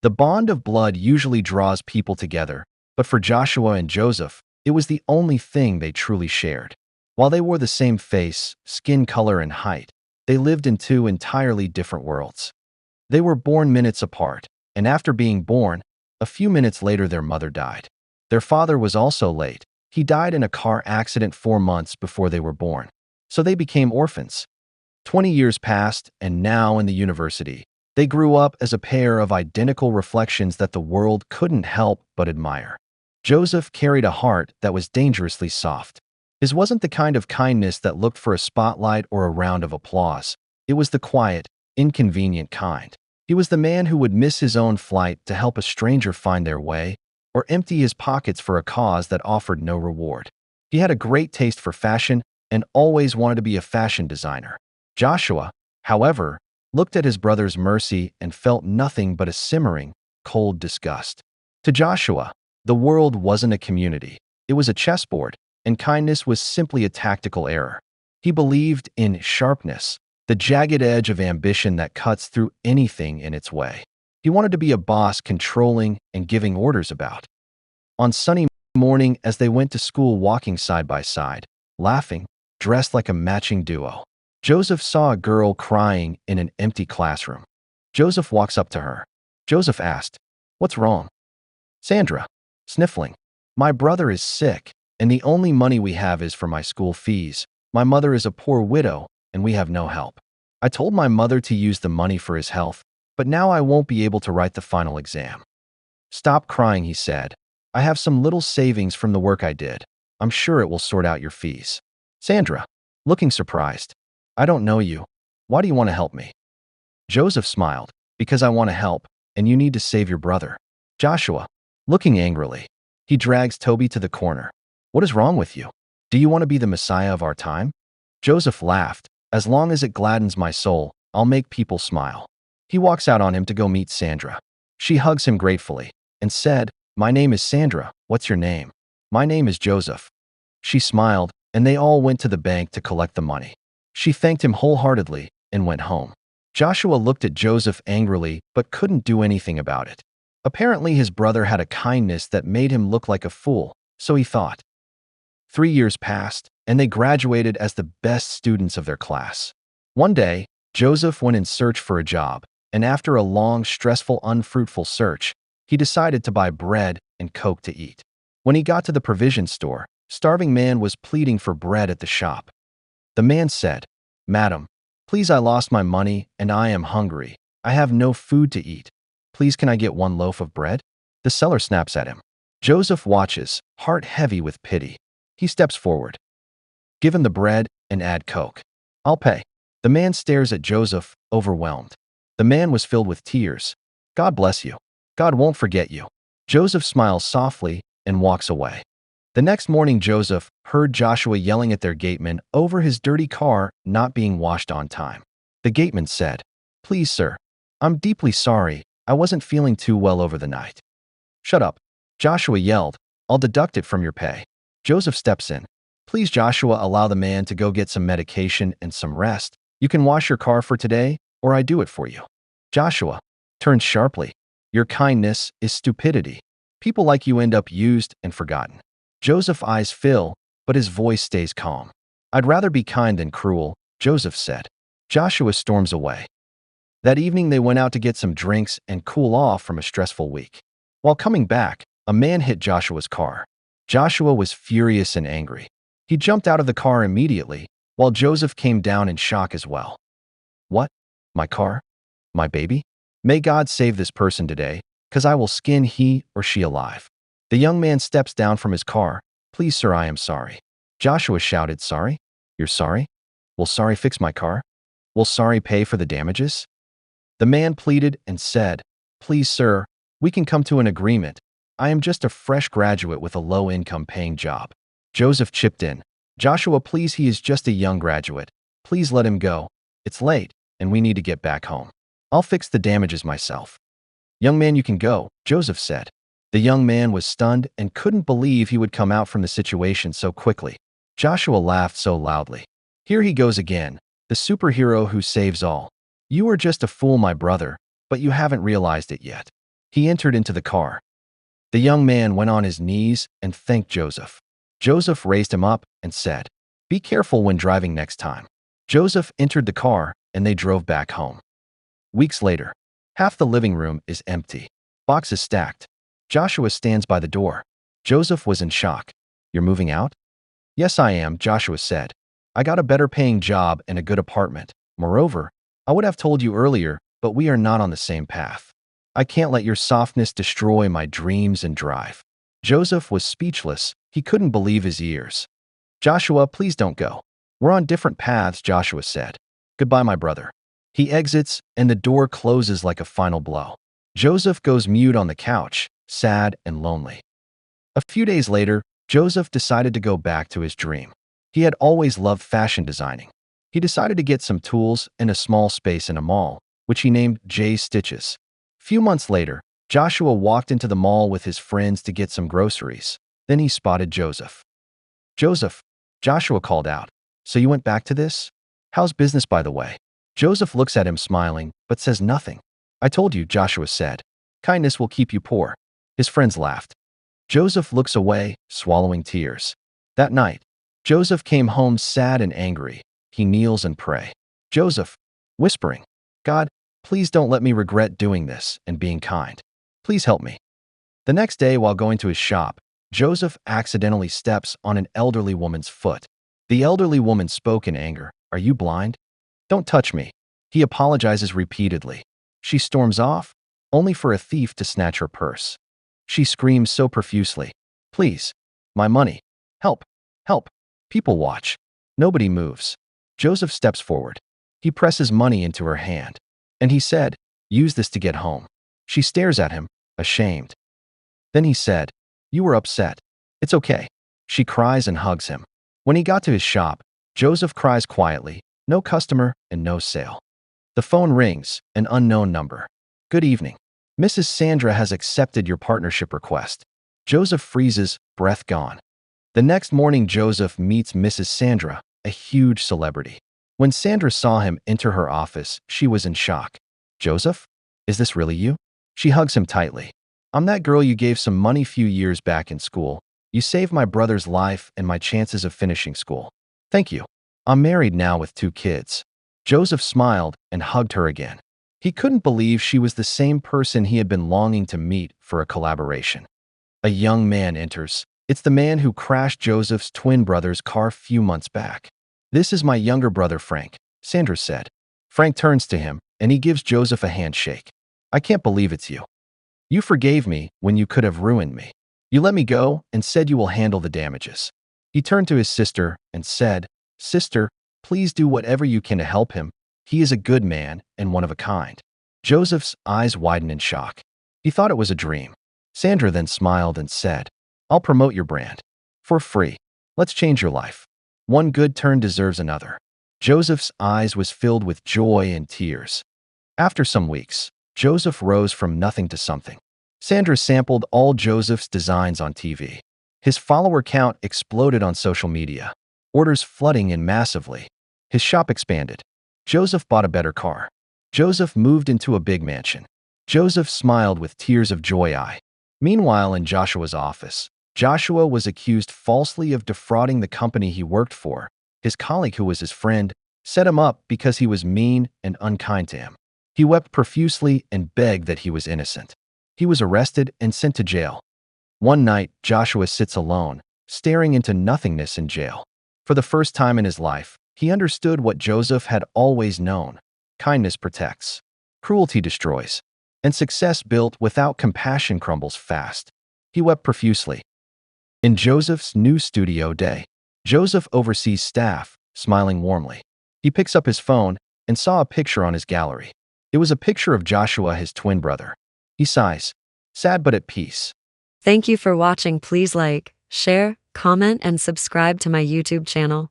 The bond of blood usually draws people together, but for Joshua and Joseph, it was the only thing they truly shared. While they wore the same face, skin color, and height, they lived in two entirely different worlds. They were born minutes apart, and after being born, a few minutes later their mother died. Their father was also late. He died in a car accident 4 months before they were born. So they became orphans. 20 years passed, and now in the university, they grew up as a pair of identical reflections that the world couldn't help but admire. Joseph carried a heart that was dangerously soft. His wasn't the kind of kindness that looked for a spotlight or a round of applause. It was the quiet, inconvenient kind. He was the man who would miss his own flight to help a stranger find their way, or empty his pockets for a cause that offered no reward. He had a great taste for fashion and always wanted to be a fashion designer. Joshua, however, looked at his brother's mercy and felt nothing but a simmering, cold disgust. To Joshua, the world wasn't a community. It was a chessboard, and kindness was simply a tactical error. He believed in sharpness, the jagged edge of ambition that cuts through anything in its way. He wanted to be a boss controlling and giving orders about. On sunny morning as they went to school walking side by side, laughing, dressed like a matching duo, Joseph saw a girl crying in an empty classroom. Joseph walks up to her. Joseph asked, "What's wrong?" Sandra, sniffling, "My brother is sick, and the only money we have is for my school fees. My mother is a poor widow, and we have no help. I told my mother to use the money for his health, but now I won't be able to write the final exam." "Stop crying," he said. "I have some little savings from the work I did. I'm sure it will sort out your fees." Sandra, looking surprised, "I don't know you. Why do you want to help me?" Joseph smiled, "Because I want to help, and you need to save your brother." Joshua, looking angrily, he drags Toby to the corner. "What is wrong with you? Do you want to be the Messiah of our time?" Joseph laughed. "As long as it gladdens my soul, I'll make people smile." He walks out on him to go meet Sandra. She hugs him gratefully and said, "My name is Sandra. What's your name?" "My name is Joseph." She smiled, and they all went to the bank to collect the money. She thanked him wholeheartedly and went home. Joshua looked at Joseph angrily but couldn't do anything about it. Apparently his brother had a kindness that made him look like a fool, so he thought. 3 years passed, and they graduated as the best students of their class. One day, Joseph went in search for a job, and after a long, stressful, unfruitful search, he decided to buy bread and Coke to eat. When he got to the provision store, starving man was pleading for bread at the shop. The man said, "Madam, please, I lost my money and I am hungry. I have no food to eat. Please, can I get one loaf of bread?" The seller snaps at him. Joseph watches, heart heavy with pity. He steps forward. "Give him the bread and add Coke. I'll pay." The man stares at Joseph, overwhelmed. The man was filled with tears. "God bless you. God won't forget you." Joseph smiles softly and walks away. The next morning, Joseph heard Joshua yelling at their gateman over his dirty car not being washed on time. The gateman said, "Please, sir, I'm deeply sorry. I wasn't feeling too well over the night." "Shut up," Joshua yelled. "I'll deduct it from your pay." Joseph steps in. "Please, Joshua, allow the man to go get some medication and some rest. You can wash your car for today, or I do it for you." Joshua turns sharply. "Your kindness is stupidity. People like you end up used and forgotten." Joseph's eyes fill, but his voice stays calm. "I'd rather be kind than cruel," Joseph said. Joshua storms away. That evening they went out to get some drinks and cool off from a stressful week. While coming back, a man hit Joshua's car. Joshua was furious and angry. He jumped out of the car immediately, while Joseph came down in shock as well. "What? My car? My baby? May God save this person today, 'cause I will skin he or she alive." The young man steps down from his car. "Please, sir, I am sorry." Joshua shouted, "Sorry? You're sorry? Will sorry fix my car? Will sorry pay for the damages?" The man pleaded and said, "Please, sir, we can come to an agreement. I am just a fresh graduate with a low-income paying job." Joseph chipped in. "Joshua, please, he is just a young graduate. Please let him go. It's late, and we need to get back home. I'll fix the damages myself." "Young man, you can go," Joseph said. The young man was stunned and couldn't believe he would come out from the situation so quickly. Joshua laughed so loudly. "Here he goes again, the superhero who saves all. You are just a fool, my brother, but you haven't realized it yet." He entered into the car. The young man went on his knees and thanked Joseph. Joseph raised him up and said, "Be careful when driving next time." Joseph entered the car and they drove back home. Weeks later, half the living room is empty. Boxes stacked. Joshua stands by the door. Joseph was in shock. "You're moving out?" "Yes, I am," Joshua said. "I got a better paying job and a good apartment. Moreover, I would have told you earlier, but we are not on the same path. I can't let your softness destroy my dreams and drive." Joseph was speechless. He couldn't believe his ears. "Joshua, please don't go. We're on different paths," Joshua said. "Goodbye, my brother." He exits, and the door closes like a final blow. Joseph goes mute on the couch, sad and lonely. A few days later, Joseph decided to go back to his dream. He had always loved fashion designing. He decided to get some tools and a small space in a mall, which he named Jay's Stitches. Few months later, Joshua walked into the mall with his friends to get some groceries. Then he spotted Joseph. "Joseph," Joshua called out, "so you went back to this? How's business, by the way?" Joseph looks at him smiling, but says nothing. "I told you," Joshua said. "Kindness will keep you poor." His friends laughed. Joseph looks away, swallowing tears. That night, Joseph came home sad and angry. He kneels and prays. Joseph, whispering, "God, please don't let me regret doing this and being kind. Please help me." The next day, while going to his shop, Joseph accidentally steps on an elderly woman's foot. The elderly woman spoke in anger. "Are you blind? Don't touch me." He apologizes repeatedly. She storms off, only for a thief to snatch her purse. She screams so profusely, "Please, my money. Help, help." People watch. Nobody moves. Joseph steps forward. He presses money into her hand. And he said, "Use this to get home." She stares at him, ashamed. Then he said, "You were upset. It's okay." She cries and hugs him. When he got to his shop, Joseph cries quietly, no customer and no sale. The phone rings, an unknown number. "Good evening. Mrs. Sandra has accepted your partnership request." Joseph freezes, breath gone. The next morning, Joseph meets Mrs. Sandra, a huge celebrity. When Sandra saw him enter her office, she was in shock. "Joseph? Is this really you?" She hugs him tightly. "I'm that girl you gave some money few years back in school. You saved my brother's life and my chances of finishing school. Thank you. I'm married now with 2 kids." Joseph smiled and hugged her again. He couldn't believe she was the same person he had been longing to meet for a collaboration. A young man enters. It's the man who crashed Joseph's twin brother's car few months back. "This is my younger brother, Frank," Sandra said. Frank turns to him, and he gives Joseph a handshake. "I can't believe it's you. You forgave me when you could have ruined me. You let me go and said you will handle the damages." He turned to his sister and said, "Sister, please do whatever you can to help him. He is a good man and one of a kind." Joseph's eyes widened in shock. He thought it was a dream. Sandra then smiled and said, "I'll promote your brand. For free. Let's change your life. One good turn deserves another." Joseph's eyes was filled with joy and tears. After some weeks, Joseph rose from nothing to something. Sandra sampled all Joseph's designs on TV. His follower count exploded on social media, orders flooding in massively. His shop expanded. Joseph bought a better car. Joseph moved into a big mansion. Joseph smiled with tears of joy. Meanwhile, in Joshua's office, Joshua was accused falsely of defrauding the company he worked for. His colleague, who was his friend, set him up because he was mean and unkind to him. He wept profusely and begged that he was innocent. He was arrested and sent to jail. One night, Joshua sits alone, staring into nothingness in jail. For the first time in his life, he understood what Joseph had always known. Kindness protects, cruelty destroys, and success built without compassion crumbles fast. He wept profusely. In Joseph's new studio day, Joseph oversees staff, smiling warmly. He picks up his phone and saw a picture on his gallery. It was a picture of Joshua, his twin brother. He sighs, sad but at peace. Thank you for watching. Please like, share, comment, and subscribe to my YouTube channel.